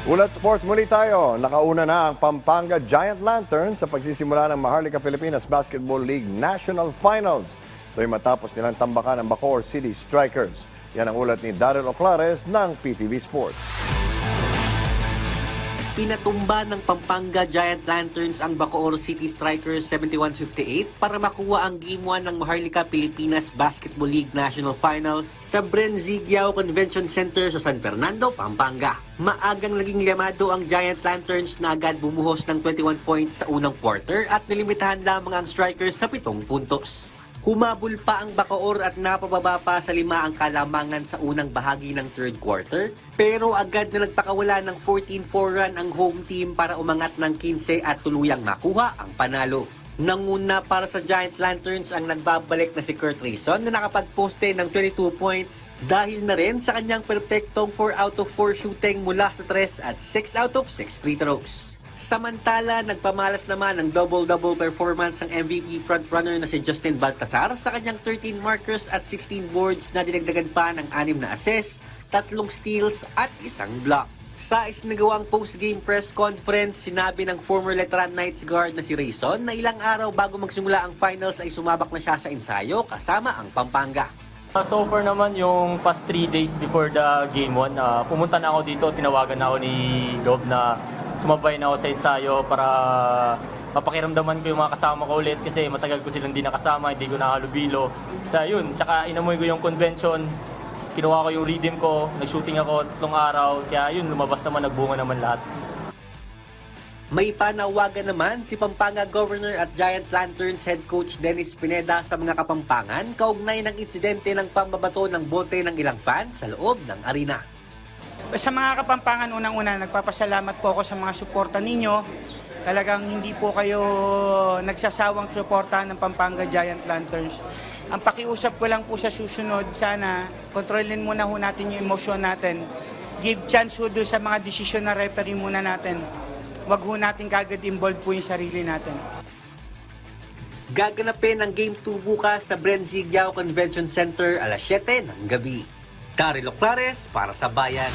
Ulat Sports muli tayo. Nakauna na ang Pampanga Giant Lantern sa pagsisimula ng Maharlika Pilipinas Basketball League National Finals. Ito'y matapos nilang tambakan ang Bacoor City Strikers. Yan ang ulat ni Daryl Oclares ng PTV Sports. Pinatumba ng Pampanga Giant Lanterns ang Bacoor City Strikers 71-58 para makuha ang Game 1 ng Maharlika Pilipinas Basketball League National Finals sa Brenzigiao Convention Center sa San Fernando, Pampanga. Maagang naging lemado ang Giant Lanterns na agad bumuhos ng 21 points sa unang quarter at nilimitahan lamang ang Strikers sa 7 puntos. Humabol pa ang Bacoor at napababa pa sa 5 ang kalamangan sa unang bahagi ng third quarter, pero agad na nagpakawala ng 14-4 run ang home team para umangat ng 15 at tuluyang makuha ang panalo. Nanguna para sa Giant Lanterns ang nagbabalik na si Kurt Rayson na nakapagposte ng 22 points dahil na rin sa kanyang perpektong 4 out of 4 shooting mula sa 3 at 6 out of 6 free throws. Samantala, nagpamalas naman ang double-double performance ng MVP frontrunner na si Justin Baltasar sa kanyang 13 markers at 16 boards na dinagdagan pa ng 6 na assists, 3 steals at 1 block. Sa isinagawang post-game press conference, sinabi ng former Letran Knights guard na si Rayson na ilang araw bago magsimula ang finals ay sumabak na siya sa ensayo kasama ang Pampanga. So far naman, yung past 3 days before the game 1, pumunta na ako dito, tinawagan na ako ni Gob na sumabay na ako sa ensayo para mapakiramdaman ko yung mga kasama ko ulit kasi matagal ko silang di nakasama, hindi ko nakahalubilo. So yun, tsaka inamoy ko yung convention, kinuha ko yung rhythm ko, nag-shooting ako 3 araw, kaya yun, lumabas naman, nagbunga naman lahat. May panawagan naman si Pampanga Governor at Giant Lanterns Head Coach Dennis Pineda sa mga Kapampangan kaugnay ng insidente ng pambabato ng bote ng ilang fans sa loob ng arena. Sa mga Kapampangan, unang-una, nagpapasalamat po ako sa mga suporta ninyo. Talagang hindi po kayo nagsasawang suporta ng Pampanga Giant Lanterns. Ang pakiusap ko lang po sa susunod, sana kontrolin muna ho natin yung emosyon natin. Give chance ho doon sa mga desisyon na referee muna natin. Huwag ho natin kagad involve po yung sarili natin. Gaganapin ang Game 2 bukas sa Brenzigiao Convention Center alas 7 ng gabi. Daryl Oclares para sa Bayan.